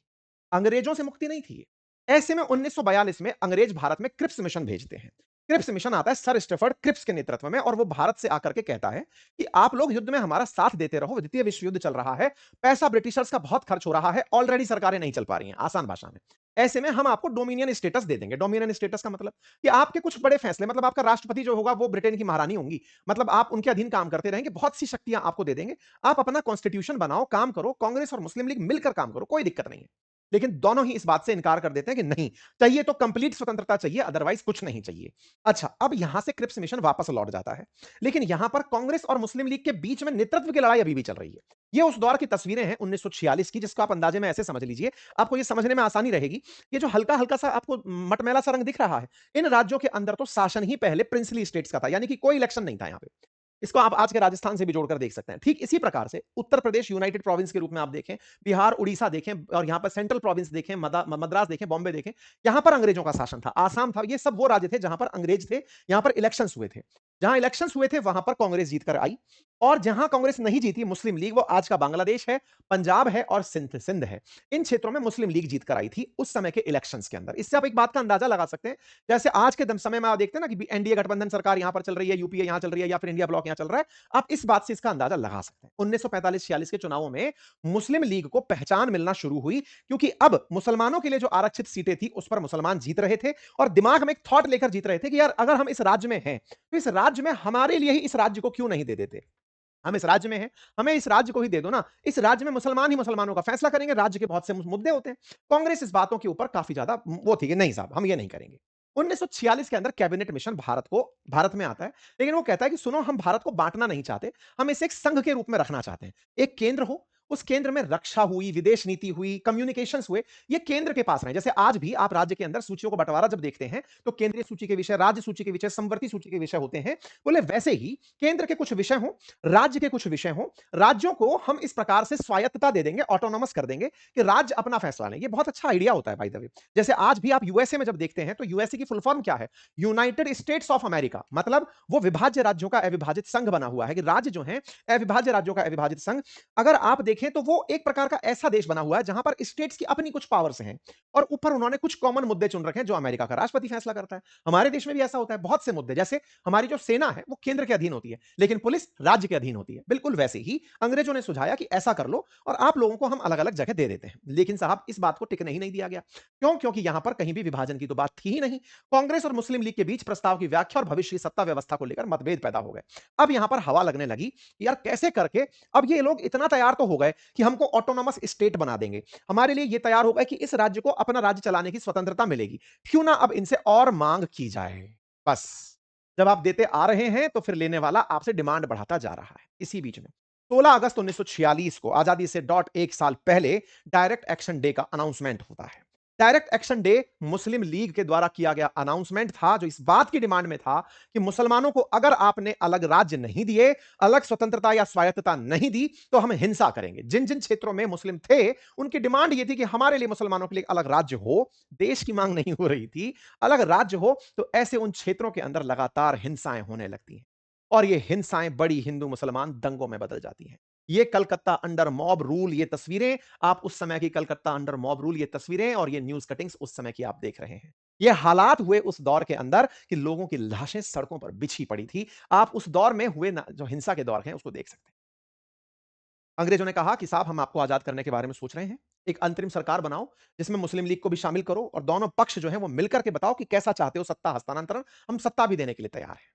अंग्रेजों से मुक्ति नहीं थी। ऐसे में 1942 में अंग्रेज भारत में क्रिप्स मिशन भेजते हैं। क्रिप्स मिशन आता है सर स्टफर्ड क्रिप्स के नेतृत्व में, और वो भारत से आकर के कहता है कि आप लोग युद्ध में हमारा साथ देते रहो, द्वितीय विश्व युद्ध चल रहा है, पैसा ब्रिटिशर्स का बहुत खर्च हो रहा है, ऑलरेडी सरकारें नहीं चल पा रही हैं, आसान भाषा में। ऐसे में हम आपको डोमिनियन स्टेटस दे देंगे। डोमिनियन स्टेटस का मतलब कि आपके कुछ बड़े फैसले, मतलब आपका राष्ट्रपति जो होगा वो ब्रिटेन की महारानी होंगी, मतलब आप उनके अधीन काम करते रहेंगे, बहुत सी शक्तियां आपको दे देंगे, आप अपना कॉन्स्टिट्यूशन बनाओ, काम करो, कांग्रेस और मुस्लिम लीग मिलकर काम करो, कोई दिक्कत नहीं है। लेकिन दोनों ही इस बात से इनकार कर देते हैं कि नहीं, चाहिए तो कंप्लीट स्वतंत्रता चाहिए, अदरवाइज कुछ नहीं चाहिए। अच्छा, अब यहां से क्रिप्स मिशन वापस लौट जाता है, लेकिन यहां पर कांग्रेस और मुस्लिम लीग के बीच में नेतृत्व की लड़ाई अभी भी चल रही है। ये उस दौर की तस्वीरें हैं 1946 की, जिसको आप अंदाजे में ऐसे समझ लीजिए, आपको ये समझने में आसानी रहेगी। ये जो हल्का हल्का सा आपको मटमैला सा रंग दिख रहा है, इन राज्यों के अंदर तो शासन ही पहले प्रिंसली स्टेट्स का था, यानी कि कोई इलेक्शन नहीं था यहां पे। इसको आप आज के राजस्थान से भी जोड़कर देख सकते हैं। ठीक इसी प्रकार से उत्तर प्रदेश यूनाइटेड प्रोविंस के रूप में आप देखें, बिहार, उड़ीसा देखें और यहां पर सेंट्रल प्रोविंस देखें, मद्रास देखें, बॉम्बे देखें, यहां पर अंग्रेजों का शासन था। आसाम था, ये सब वो राज्य थे जहां पर अंग्रेज थे, यहां पर इलेक्शंस हुए थे। जहां इलेक्शंस हुए थे वहां पर कांग्रेस जीतकर आई, और जहां कांग्रेस नहीं जीती, मुस्लिम लीग, वो आज का बांग्लादेश है, पंजाब है और सिंध सिंध है, इन क्षेत्रों में मुस्लिम लीग जीतकर आई थी उस समय के इलेक्शंस के अंदर। इससे आप एक बात का अंदाजा लगा सकते हैं, जैसे आज के समय में आप देखते हैं ना कि एनडीए गठबंधन सरकार यहां पर चल रही है, यूपीए यहां चल रही है, या फिर इंडिया ब्लॉक यहां चल रहा है, आप इस बात से इसका अंदाजा लगा सकते हैं। 1945-46 के चुनावों में मुस्लिम लीग को पहचान मिलना शुरू हुई, क्योंकि अब मुसलमानों के लिए जो आरक्षित सीटें थी उस पर मुसलमान जीत रहे थे, और दिमाग में एक थॉट लेकर जीत रहे थे कि यार अगर हम इस राज्य में हैं तो इस राज्य में हमारे लिए ही इस राज्य को क्यों नहीं दे देते। हम इस राज्य में हैं, हमें इस राज्य को ही दे दो ना, इस राज्य में मुसलमान ही मुसलमानों का फैसला करेंगे, राज्य के बहुत से मुद्दे होते हैं। कांग्रेस इस बातों के ऊपर काफी ज्यादा वो थी कि नहीं साहब, हम ये नहीं करेंगे। 1946 के अंदर कैबिनेट मिशन भारत में आता है, लेकिन वो कहता है कि सुनो, हम भारत को बांटना नहीं चाहते, हम इसे एक संघ के रूप में रखना चाहते हैं। एक केंद्र हो, उस केंद्र में रक्षा हुई, विदेश नीति हुई, कम्युनिकेशंस हुए, ये केंद्र के पास रहे। जैसे आज भी आप राज्य के अंदर सूचियों को बंटवारा जब देखते हैं तो केंद्रीय सूची के विषय, राज्य सूची के विषय, समवर्ती सूची के विषय होते हैं। बोले वैसे ही केंद्र के कुछ विषय हो, राज्य के कुछ विषय हो, राज्यों को हम इस प्रकार से स्वायत्तता दे देंगे, ऑटोनॉमस कर देंगे कि राज्य अपना फैसला लें। ये बहुत अच्छा आइडिया होता है बाय द वे। जैसे आज भी आप यूएसए में जब देखते हैं तो यूएसए की फुल फॉर्म क्या है? United states of America. मतलब वो विभाज्य राज्यों का अविभाजित संघ बना हुआ है, कि राज्य जो है अविभाज्य राज्यों का अविभाजित संघ। अगर आप देखें तो वो एक प्रकार का ऐसा देश बना हुआ है जहां पर स्टेट्स की अपनी कुछ पावर्स हैं, और ऊपर उन्होंने कुछ कॉमन मुद्दे चुन रखे हैं जो अमेरिका का राष्ट्रपति फैसला करता है। हमारे देश में भी ऐसा होता है, बहुत से मुद्दे, जैसे हमारी जो सेना है वो केंद्र के अधीन होती है, लेकिन पुलिस राज्य के अधीन होती है। बिल्कुल वैसे ही अंग्रेजों ने सुझाया कि ऐसा कर लो और आप लोगों को हम अलग अलग जगह दे देते हैं। लेकिन साहब इस बात को टिकने ही नहीं दिया गया। क्यों? क्योंकि यहां पर कहीं भी विभाजन की तो बात थी ही नहीं। कांग्रेस और मुस्लिम लीग के बीच प्रस्ताव की व्याख्या और भविष्य की सत्ता व्यवस्था को लेकर मतभेद पैदा हो गए। अब यहां पर हवा लगने लगी कि यार कैसे करके, अब ये लोग इतना तैयार तो हो गए कि हमको ऑटोनॉमस स्टेट बना देंगे, हमारे लिए ये तैयार हो गए कि इस राज्य को अपना राज्य चलाने की स्वतंत्रता मिलेगी, क्यों ना अब इनसे और मांग की जाए। बस, जब आप देते आ रहे हैं तो फिर लेने वाला आपसे डिमांड बढ़ाता जा रहा है। इसी बीच में 16 अगस्त 1946 को, आजादी से डॉट एक साल पहले, डायरेक्ट एक्शन डे का अनाउंसमेंट होता है। डायरेक्ट एक्शन डे मुस्लिम लीग के द्वारा किया गया अनाउंसमेंट था, जो इस बात की डिमांड में था कि मुसलमानों को अगर आपने अलग राज्य नहीं दिए, अलग स्वतंत्रता या स्वायत्तता नहीं दी, तो हम हिंसा करेंगे। जिन जिन क्षेत्रों में मुस्लिम थे, उनकी डिमांड यह थी कि हमारे लिए, मुसलमानों के लिए अलग राज्य हो। देश की मांग नहीं हो रही थी, अलग राज्य हो। तो ऐसे उन क्षेत्रों के अंदर लगातार हिंसाएं होने लगती हैं, और ये हिंसाएं बड़ी हिंदू मुसलमान दंगों में बदल जाती हैं। ये कलकत्ता अंडर मॉब रूल, ये तस्वीरें, आप उस समय की कलकत्ता अंडर मॉब रूल, ये तस्वीरें और ये न्यूज कटिंग्स उस समय की आप देख रहे हैं। ये हालात हुए उस दौर के अंदर कि लोगों की लाशें सड़कों पर बिछी पड़ी थी। आप उस दौर में हुए जो हिंसा के दौर हैं उसको देख सकते हैं। अंग्रेजों ने कहा कि साहब हम आपको आजाद करने के बारे में सोच रहे हैं, एक अंतरिम सरकार बनाओ जिसमें मुस्लिम लीग को भी शामिल करो, और दोनों पक्ष जो है वो मिलकर के बताओ कि कैसा चाहते हो सत्ता हस्तांतरण, हम सत्ता भी देने के लिए तैयार हैं।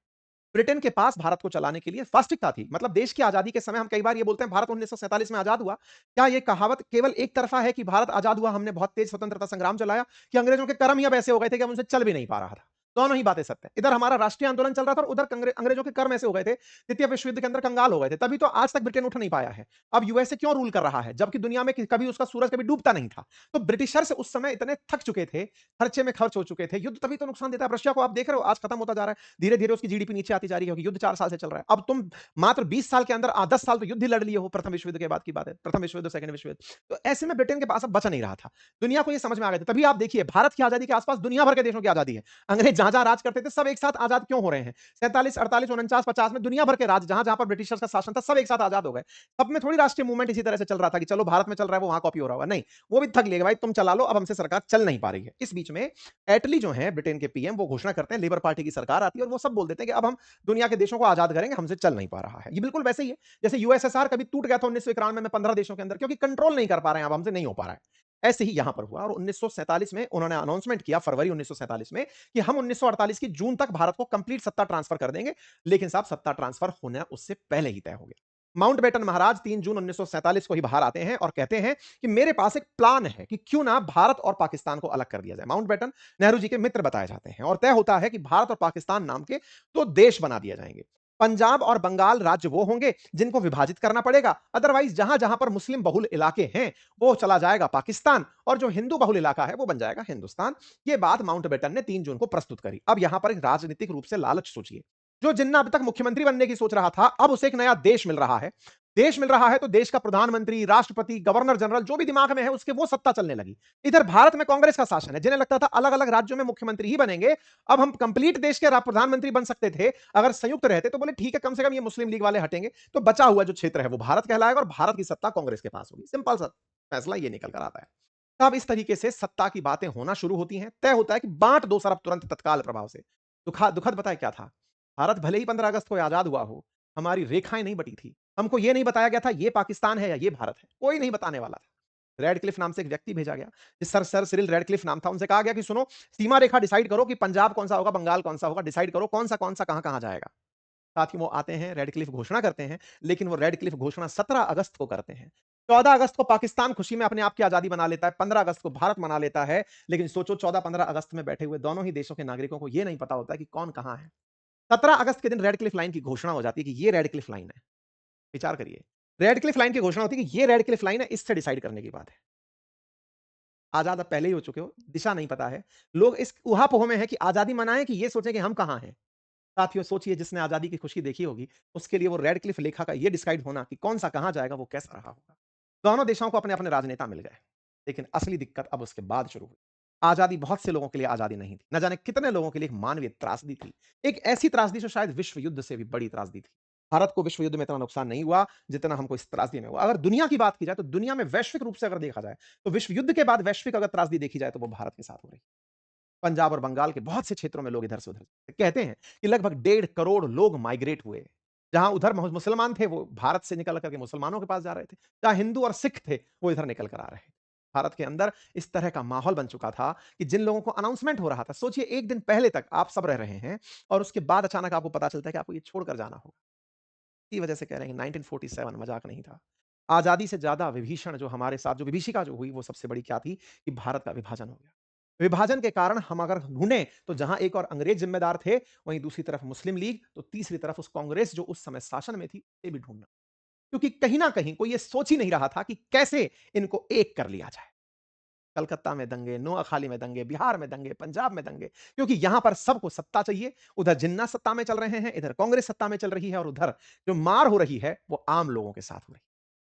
ब्रिटेन के पास भारत को चलाने के लिए वास्तविकता थी। मतलब देश की आजादी के समय हम कई बार ये बोलते हैं भारत 1947 में आजाद हुआ। क्या ये कहावत केवल एक तरफा है कि भारत आजाद हुआ, हमने बहुत तेज स्वतंत्रता संग्राम चलाया, कि अंग्रेजों के कर्म ही अब ऐसे हो गए थे कि हम उनसे चल भी नहीं पा रहा था? दोनों ही बातें सत्य है। इधर हमारा राष्ट्रीय आंदोलन चल रहा था और उधर अंग्रेजों के कर्म ऐसे हो गए थे, द्वितीय विश्व युद्ध के अंदर कंगाल हो गए थे। तभी तो आज तक ब्रिटेन उठ नहीं पाया है। अब यूएसए क्यों रूल कर रहा है, जबकि दुनिया में कभी उसका सूरज कभी डूबता नहीं था? तो ब्रिटिशर्स उस समय इतने थक चुके थे, खर्चे में खर्च हो चुके थे। युद्ध तभी तो नुकसान देता है। रशिया को आप देख रहे हो, आज खत्म होता जा रहा है, धीरे धीरे उसकी जीडीपी नीचे आती जा रही है, युद्ध 4 साल से चल रहा है। अब तुम मात्र 20 साल के अंदर 10 साल तो युद्ध ही लड़ लिए हो, प्रथम विश्व युद्ध के बाद की बात है, प्रथम विश्व युद्ध, सेकंड विश्व युद्ध। तो ऐसे में ब्रिटेन के पास अब बचा नहीं रहा था। दुनिया को ये समझ में आ गया था। तभी आप देखिए भारत की आजादी के आसपास दुनिया भर के देशों की आजादी है। अंग्रेज जहां जहां राज करते थे सब एक साथ आजाद क्यों हो रहे हैं? 47, 48, 49, 50 में दुनिया भर के राज्य जहां जहां पर ब्रिटिशर्स का शासन था सब एक साथ आजाद हो गए। सब में थोड़ी राष्ट्रीय मूवमेंट इसी तरह से चल रहा था कि चलो भारत में चल रहा है वो वहां कॉपी हो रहा होगा, नहीं। वो भी थक लिए भाई तुम चला लो, अब हमसे सरकार चल नहीं पा रही है। इस बीच में एटली जो है ब्रिटेन के पीएम, वो घोषणा करते हैं लेबर पार्टी की सरकार आती है और वो सब बोल देते हैं कि अब हम दुनिया के देशों को आजाद करेंगे, हमसे चल नहीं पा रहा है। ये बिल्कुल वैसे ही है जैसे यूएसएसआर कभी टूट गया था 1991 में 15 देशों के अंदर, क्योंकि कंट्रोल नहीं कर पा रहे हैं, अब हमसे नहीं हो पा रहा है। ऐसे ही यहां पर हुआ, और 1947 में उन्होंने अनाउंसमेंट किया, फरवरी 1947 में, कि हम 1948 की जून तक भारत को कंप्लीट सत्ता ट्रांसफर कर देंगे। लेकिन साहब सत्ता ट्रांसफर होना उससे पहले ही तय हो गया। माउंटबेटन महाराज 3 जून 1947 को ही बाहर आते हैं और कहते हैं कि मेरे पास एक प्लान है कि क्यों ना भारत और पाकिस्तान को अलग कर दिया जाए। माउंटबेटन नेहरू जी के मित्र बताए जाते हैं, और तय होता है कि भारत और पाकिस्तान नाम के 2 देश बना दिए जाएंगे। पंजाब और बंगाल राज्य वो होंगे जिनको विभाजित करना पड़ेगा, अदरवाइज जहां जहां पर मुस्लिम बहुल इलाके हैं वो चला जाएगा पाकिस्तान, और जो हिंदू बहुल इलाका है वो बन जाएगा हिंदुस्तान। ये बात माउंटबेटन ने 3 जून को प्रस्तुत करी। अब यहां पर एक राजनीतिक रूप से लालच सोचिए, जो जिन्ना अब तक मुख्यमंत्री बनने की सोच रहा था, अब उसे एक नया देश मिल रहा है। देश मिल रहा है तो देश का प्रधानमंत्री, राष्ट्रपति, गवर्नर जनरल जो भी दिमाग में है उसके वो सत्ता चलने लगी। इधर भारत में कांग्रेस का शासन है। जिन्हें लगता था अलग-अलग राज्यों में मुख्यमंत्री ही बनेंगे, अब हम कंप्लीट देश के प्रधानमंत्री बन सकते थे। अगर संयुक्त रहते तो बोले ठीक है, कम से कम ये मुस्लिम लीग वाले हटेंगे, तो बचा हुआ जो क्षेत्र है वो भारत कहलाएगा और भारत की सत्ता कांग्रेस के पास होगी। सिंपल सा फैसला ये निकल कर आता है। तब इस तरीके से सत्ता की बातें होना शुरू होती हैं। तय होता है कि बांट दो सरब तुरंत तत्काल प्रभाव से। दुखद पता है क्या था? भारत भले ही 15 अगस्त को आजाद हुआ हो, हमारी रेखाएं नहीं बटी थी। हमको ये नहीं बताया गया था ये पाकिस्तान है या ये भारत है, कोई नहीं बताने वाला था। रेडक्लिफ नाम से एक व्यक्ति भेजा गया, जिस सर सिरिल रेडक्लिफ नाम था। उनसे कहा गया कि सुनो, सीमा रेखा डिसाइड करो कि पंजाब कौन सा होगा, बंगाल कौन सा होगा, डिसाइड करो कौन सा कहां कहां जाएगा। साथ ही वो आते हैं, रेडक्लिफ घोषणा करते हैं, लेकिन वो रेडक्लिफ घोषणा 17 अगस्त को करते हैं। 14 अगस्त को पाकिस्तान खुशी में अपने आप की आजादी बना लेता है, 15 अगस्त को भारत मना लेता है। लेकिन सोचो, 14-15 अगस्त में बैठे हुए दोनों ही देशों के नागरिकों को यह नहीं पता होता कि कौन कहां है। 17 अगस्त के दिन रेडक्लिफ लाइन की घोषणा हो जाती है कि ये रेडक्लिफ लाइन है। विचार करिए, रेडक्लिफ लाइन की घोषणा होती है कि ये रेडक्लिफ लाइन है, इससे डिसाइड करने की बात है। आजाद आप पहले ही हो चुके हो, दिशा नहीं पता है। लोग इस ऊहा-पोह में है कि आजादी मनाएं कि ये सोचें कि हम कहां हैं। साथियों, सोचिए, जिसने आजादी की खुशी देखी होगी, उसके लिए वो रेडक्लिफ लेखा का ये डिसाइड होना कि कौन सा कहां जाएगा, वो कैसा रहा होगा। दोनों देशों को अपने अपने राजनेता मिल गए, लेकिन असली दिक्कत अब उसके बाद शुरू हुई। आजादी बहुत से लोगों के लिए आजादी नहीं थी, न जाने कितने लोगों के लिए एक मानवीय त्रासदी थी। एक ऐसी त्रासदी जो शायद विश्व युद्ध से भी बड़ी त्रासदी थी। भारत को विश्व युद्ध में इतना नुकसान नहीं हुआ जितना हमको इस त्रासदी में हुआ। अगर दुनिया की बात की जाए तो दुनिया में वैश्विक रूप से अगर देखा जाए, तो विश्व युद्ध के बाद वैश्विक अगर त्रासदी देखी जाए तो वो भारत के साथ हो रही। पंजाब और बंगाल के बहुत से क्षेत्रों में लोग इधर से उधर कहते हैं कि लगभग 1.5 करोड़ लोग माइग्रेट हुए। जहां उधर मुसलमान थे वो भारत से निकल करके मुसलमानों के पास जा रहे थे। जहां हिंदू और सिख थे वो इधर निकल कर आ रहे थे। भारत के अंदर इस तरह का माहौल बन चुका था कि जिन लोगों को अनाउंसमेंट हो रहा था, सोचिए एक दिन पहले तक आप सब रह रहे हैं और उसके बाद अचानक आपको पता चलता है कि आपको ये छोड़कर जाना होगा। इसी वजह से कह रहे हैं 1947 मजाक नहीं था। आजादी से ज्यादा विभीषण जो हमारे साथ जो विभीषिका जो हुई वो सबसे बड़ी क्या थी कि भारत का विभाजन हो गया। विभाजन के कारण हम अगर ढूंढें तो जहां एक और अंग्रेज जिम्मेदार थे, वहीं दूसरी तरफ मुस्लिम लीग, तो तीसरी तरफ उस कांग्रेस जो उस समय शासन में थी, उसे भी ढूंढना। क्योंकि कहीं ना कहीं कोई ये सोच ही नहीं रहा था कि कैसे इनको एक कर लिया जाए। कलकत्ता में दंगे, नोआखाली में दंगे, बिहार में दंगे, पंजाब में दंगे, क्योंकि यहां पर सबको सत्ता चाहिए। उधर जिन्ना सत्ता में चल रहे हैं, इधर कांग्रेस सत्ता में चल रही है और उधर जो मार हो रही है वो आम लोगों के साथ हो रही है।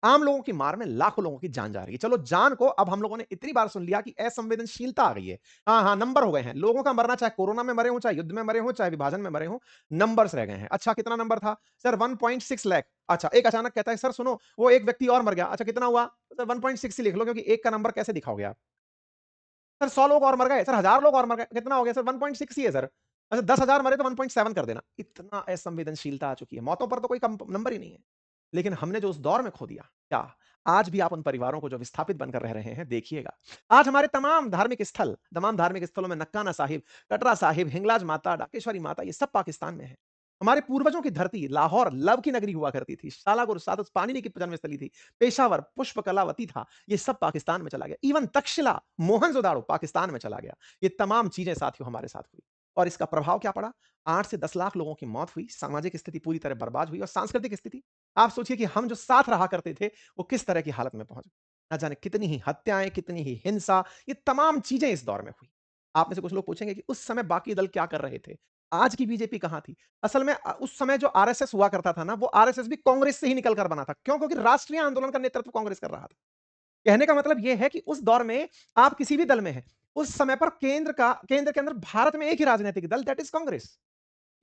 आम लोगों की मार में लाखों लोगों की जान जा रही है। चलो, जान को अब हम लोगों ने इतनी बार सुन लिया कि असंवेदनशीलता आ गई है। हाँ, हाँ, नंबर हो गए हैं। लोगों का मरना, चाहे कोरोना में मरे हों, चाहे युद्ध में मरे हों, चाहे विभाजन में मरे हों, नंबर्स रह गए हैं। अच्छा, कितना नंबर था? सर 1.6 लाख। अच्छा, एक अचानक कहता है, सर सुनो, वो एक व्यक्ति और मर गया। अच्छा, कितना हुआ? सर 1.6 ही लिख लो, क्योंकि एक का नंबर कैसे दिखाओगे आप? सर 100 लोग और मर गए। सर 1000 लोग और मर गए। कितना हो गया? सर 1.6 ही है सर। अच्छा, 10,000 मरे तो 1.7 कर देना। इतना असंवेदनशीलता आ चुकी है। मौतों पर तो कोई नंबर ही नहीं है। लेकिन हमने जो उस दौर में खो दिया, क्या आज भी आप उन परिवारों को जो विस्थापित बनकर रह रहे हैं, देखिएगा। आज हमारे तमाम धार्मिक स्थलों में ननकाना साहिब, कटरा साहिब, हिंगलाज माता, डाकेश्वरी माता, ये सब पाकिस्तान में है। हमारे पूर्वजों की धरती लाहौर लव की नगरी हुआ करती थी। शालागुर सादत पाणिनि की जन्मस्थली थी। पेशावर पुष्प कलावती था। ये सब पाकिस्तान में चला गया। इवन तक्षशिला, मोहनजोदाड़ो पाकिस्तान में चला गया। ये तमाम चीजें साथियों हमारे साथ हुई। और इसका प्रभाव क्या पड़ा? 8 से 10 लाख लोगों की मौत हुई, सामाजिक स्थिति पूरी तरह बर्बाद हुई और सांस्कृतिक स्थिति, आप सोचिए कि हम जो साथ रहा करते थे, वो किस तरह की हालत में पहुंच गए। ना जाने कितनी ही हत्याएं, कितनी ही हिंसा, ये तमाम चीजें इस दौर में हुई। आप में से कुछ लोग पूछेंगे कि उस समय बाकी दल क्या कर रहे थे? आज की बीजेपी कहां थी? असल में उस समय जो आरएसएस हुआ करता था ना, वो आरएसएस भी कांग्रेस से ही निकल कर बना था। क्यों? क्योंकि राष्ट्रीय आंदोलन का नेतृत्व कांग्रेस कर रहा था। कहने का मतलब यह है कि उस दौर में आप किसी भी दल में हैं, उस समय पर केंद्र के अंदर भारत में एक ही राजनीतिक दल, दैट इज कांग्रेस।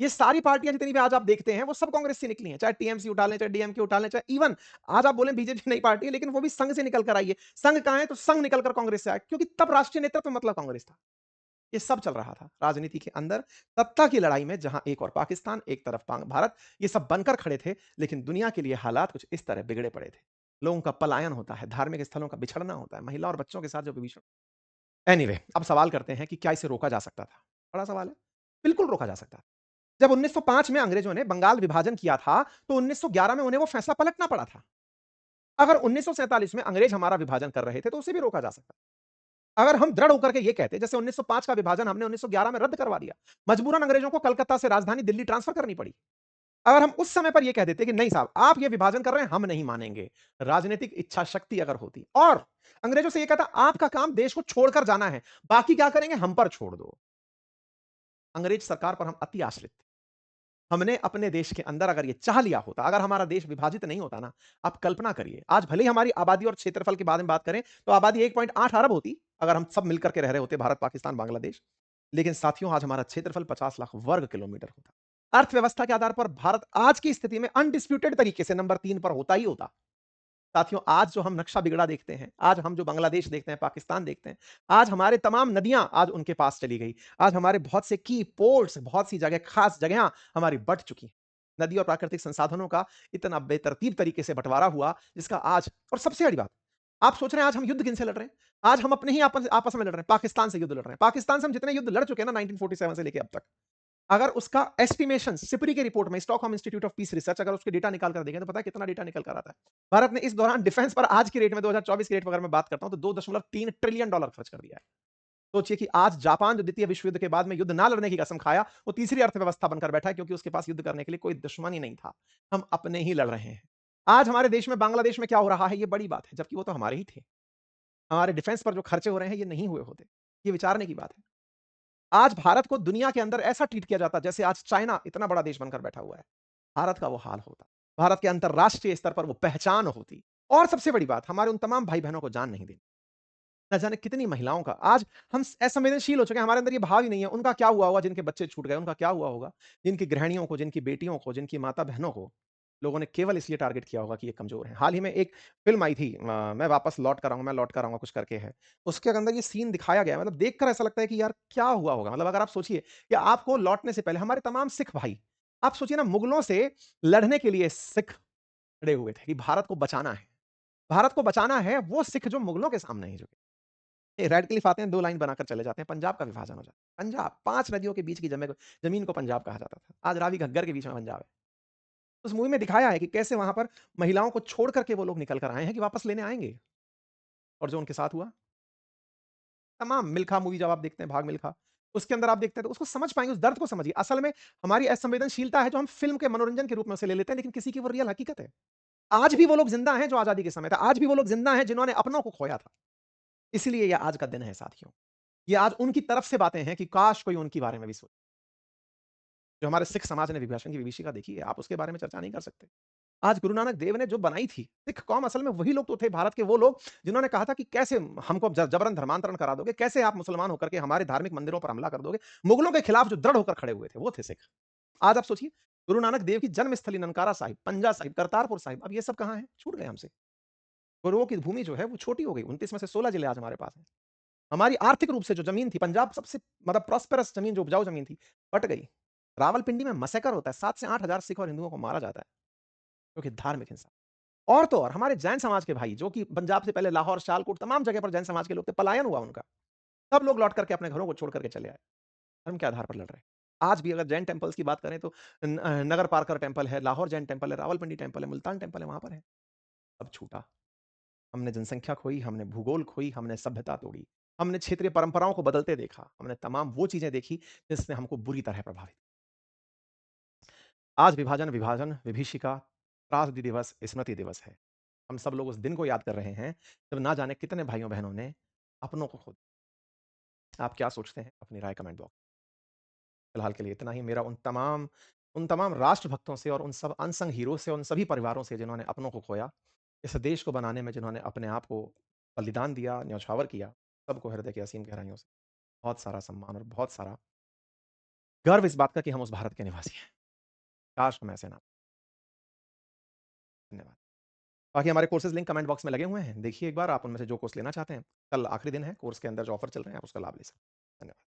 ये सारी पार्टियां जितनी भी आज आप देखते हैं वो सब कांग्रेस से निकली हैं, चाहे टीएमसी उठा लें, चाहे डीएमके उठा लें, चाहे इवन आज आप बोलें बीजेपी नई पार्टी है, लेकिन वो भी संघ से निकल कर आई है। संघ कहां है? तो संघ निकलकर कांग्रेस से आया, क्योंकि तब राष्ट्रीय नेतृत्व मतलब कांग्रेस था। ये सब चल रहा था राजनीति के अंदर, सत्ता की लड़ाई में, जहां एक और पाकिस्तान, एक तरफ भारत, ये सब बनकर खड़े थे। लेकिन दुनिया के लिए हालात कुछ इस तरह बिगड़े पड़े थे। लोगों का पलायन होता है, धार्मिक स्थलों का बिछड़ना होता है, महिला और बच्चों के साथ जो विभीषण। एनीवे, अब सवाल करते हैं कि क्या इसे रोका जा सकता था? बड़ा सवाल है। बिल्कुल रोका जा सकता था। जब 1905 में अंग्रेजों ने बंगाल विभाजन किया था, तो 1911 में उन्हें वो फैसला पलटना पड़ा था। अगर 1947 में अंग्रेज हमारा विभाजन कर रहे थे, तो उसे भी रोका जा सकता। अगर हम दृढ़ होकर के ये कहते, जैसे 1905 का विभाजन हमने 1911 में रद्द करवा दिया, मजबूरन अंग्रेजों को कलकत्ता से राजधानी दिल्ली ट्रांसफर करनी पड़ी। अगर हम उस समय पर ये कह देते कि नहीं साहब, आप ये विभाजन कर रहे हैं, हम नहीं मानेंगे। राजनीतिक इच्छा शक्ति अगर होती और अंग्रेजों से ये कहता, आपका काम देश को छोड़कर जाना है, बाकी क्या करेंगे हम पर छोड़ दो। अंग्रेज सरकार पर हम अति आश्रित थे। हमने अपने देश के अंदर अगर ये चाह लिया होता, अगर हमारा देश विभाजित नहीं होता ना, आप कल्पना करिए, आज भले ही हमारी आबादी और क्षेत्रफल के बारे में बात करें, तो आबादी 1.8 अरब होती, अगर हम सब मिलकर के रह रहे होते भारत, पाकिस्तान, बांग्लादेश। लेकिन साथियों, आज हमारा क्षेत्रफल 50 लाख वर्ग किलोमीटर होता। अर्थव्यवस्था के आधार पर भारत आज की स्थिति में अनडिस्प्यूटेड तरीके से नंबर 3 पर होता ही होता। साथियों, आज जो हम नक्शा बिगड़ा देखते हैं, आज हम जो बांग्लादेश देखते हैं, पाकिस्तान देखते हैं, आज हमारे तमाम नदियां आज उनके पास चली गई। आज हमारे बहुत से की पोर्ट्स, बहुत सी जगह, खास जगह हमारी बट चुकी हैं। नदी और प्राकृतिक संसाधनों का इतना बेतरतीब तरीके से बंटवारा हुआ, जिसका आज, और सबसे बड़ी बात, आप सोच रहे हैं आज हम युद्ध किनसे लड़ रहे हैं? आज हम अपने ही आपस आपस में लड़ रहे हैं, पाकिस्तान से युद्ध लड़ रहे हैं। पाकिस्तान से हम जितने युद्ध लड़ चुके हैं ना 1947 से लेके अब तक, अगर उसका एस्टिमेशन सिपरी की रिपोर्ट में, Stockholm institute of Peace Research, अगर उसके डेटा निकाल कर देखें तो पता है कितना डेटा निकल कर आता है। भारत ने इस दौरान डिफेंस पर आज की रेट में, 2024 की रेट पर अगर मैं बात करता हूं तो 2.3 ट्रिलियन डॉलर खर्च कर दिया है। सोचिए कि आज जापान जो द्वितीय विश्व युद्ध के बाद में युद्ध ना लड़ने की कसम खाया, वो तीसरी अर्थव्यवस्था बनकर बैठा है, क्योंकि उसके पास युद्ध करने के लिए कोई दुश्मन ही नहीं था। हम अपने ही लड़ रहे हैं। आज हमारे देश में, बांग्लादेश में क्या हो रहा है, ये बड़ी बात है, जबकि वो तो हमारे ही थे। हमारे डिफेंस पर जो खर्चे हो रहे हैं, ये नहीं हुए होते। ये विचारने की बात है। आज भारत को दुनिया के अंदर ऐसा ट्रीट किया जाता जैसे आज चाइना इतना बड़ा देश बनकर बैठा हुआ है। भारत का वो हाल होता। भारत के अंतरराष्ट्रीय स्तर पर वो पहचान होती। और सबसे बड़ी बात, हमारे उन तमाम भाई-बहनों को जान नहीं देनी। न जाने कितनी महिलाओं का आज हम असंवेदनशील हो चुके हैं, हमारे अंदर ये भाव ही नहीं है। उनका क्या हुआ होगा जिनके बच्चे छूट गए, उनका क्या हुआ होगा जिनकी गृहिणियों को, जिनकी बेटियों को, जिनकी माता-बहनों को लोगों ने केवल इसलिए टारगेट किया होगा कि ये कमज़ोर हैं। हाल ही में एक फ़िल्म आई थी, मैं वापस लौट कर आऊँगा, मैं लौट कर आऊँगा कुछ करके है। उसके अंदर ये सीन दिखाया गया है, मतलब देखकर ऐसा लगता है कि यार क्या हुआ होगा? मतलब अगर आप सोचिए कि आपको लौटने से पहले हमारे तमाम सिख भाई, आप सोचिए ना, मुगलों से लड़ने के लिए सिख खड़े हुए थे कि भारत को बचाना है। भारत को बचाना है, वो सिख जो मुगलों के सामने नहीं झुके। रेड क्लिफ आते हैं, 2 लाइन बनाकर चले जाते हैं, पंजाब का विभाजन हो जाता है। पंजाब, 5 नदियों के बीच की ज़मीन को पंजाब कहा जाता था। आज रावी घग्गर के बीच में पंजाब है। उस मूवी में दिखाया है कि कैसे वहाँ पर महिलाओं को छोड़ कर के वो लोग निकल कर आए हैं कि वापस लेने आएँगे, और जो उनके साथ हुआ, तमाम मिल्खा मूवी जब आप देखते हैं, भाग मिल्खा, उसके अंदर आप देखते हैं तो उसको समझ पाएँगे, उस दर्द को समझिए। असल में हमारी असंवेदनशीलता है जो हम फ़िल्म के मनोरंजन के रूप में उसे ले लेते हैं, लेकिन किसी की वो रियल हकीकत है। आज भी वो लोग ज़िंदा हैं जो आज़ादी के समय थे, आज भी वो लोग ज़िंदा हैं जिन्होंने अपनों को खोया था। इसीलिए ये आज का दिन है साथियों। ये आज उनकी तरफ से बातें हैं कि काश कोई उनके बारे में भी सोचे। जो हमारे सिख समाज ने विभाजन की विभीषिका देखी है, आप उसके बारे में चर्चा नहीं कर सकते। आज गुरु नानक देव ने जो बनाई थी, सिख कौम असल में वही लोग तो थे, भारत के वो लोग जिन्होंने कहा था कि कैसे हमको जबरन धर्मांतरण करा दोगे, कैसे आप मुसलमान होकर के हमारे धार्मिक मंदिरों पर हमला कर दोगे। मुगलों के खिलाफ जो दृढ़ होकर खड़े हुए थे, वो थे सिख। आज आप सोचिए, गुरु नानक देव की जन्मस्थली ननकाना साहिब, पंजा साहिब, करतारपुर साहिब, अब ये सब कहाँ है? छूट गए हमसे। गुरुओं की भूमि जो है वो छोटी हो गई, 29 में से 16 जिले आज हमारे पास हैं। हमारी आर्थिक रूप से जो ज़मीन थी, पंजाब सबसे मतलब प्रॉस्पेरस ज़मीन, जो उपजाऊ ज़मीन थी, बँट गई। रावलपिंडी में मैसेकर होता है, 7 से 8 हज़ार सिख और हिंदुओं को मारा जाता है, क्योंकि धार्मिक हिंसा। और तो और हमारे जैन समाज के भाई, जो कि पंजाब से पहले लाहौर, सियालकोट, तमाम जगह पर जैन समाज के लोग थे, पलायन हुआ उनका। सब लोग लौट करके अपने घरों को छोड़ करके चले आए। धर्म के आधार पर लड़ रहे हैं। आज भी अगर जैन टेम्पल्स की बात करें तो नगर पारकर टेम्पल है, लाहौर जैन टेम्पल है, रावलपिंडी टेम्पल है, मुल्तान टेम्पल है, वहाँ पर है। सब छूटा। हमने जनसंख्या खोई, हमने भूगोल खोई, हमने सभ्यता तोड़ी। हमने क्षेत्रीय परंपराओं को बदलते देखा। हमने तमाम वो चीज़ें देखी जिसने हमको बुरी तरह प्रभावित। आज विभाजन, विभाजन, विभीषिका, त्रासदी दिवस, स्मृति दिवस है। हम सब लोग उस दिन को याद कर रहे हैं, जब ना जाने कितने भाइयों-बहनों ने अपनों को खो दिया। आप क्या सोचते हैं? अपनी राय कमेंट बॉक्स। फिलहाल के लिए इतना ही। मेरा उन तमाम राष्ट्रभक्तों से और उन सब अनसंग हीरो से, उन सभी परिवारों से जिन्होंने अपनों को खोया, इस देश को बनाने में जिन्होंने अपने आप को बलिदान दिया, न्यौछावर किया, सबको हृदय की असीम गहराइयों से बहुत सारा सम्मान और बहुत सारा गर्व इस बात का कि हम उस भारत के निवासी हैं। काश हम ऐसे ना। धन्यवाद। बाकी हमारे कोर्सेज़ लिंक कमेंट बॉक्स में लगे हुए हैं। देखिए एक बार, आप उनमें से जो कोर्स लेना चाहते हैं, कल आखिरी दिन है, कोर्स के अंदर जो ऑफर चल रहे हैं, आप उसका लाभ ले सकते हैं। धन्यवाद।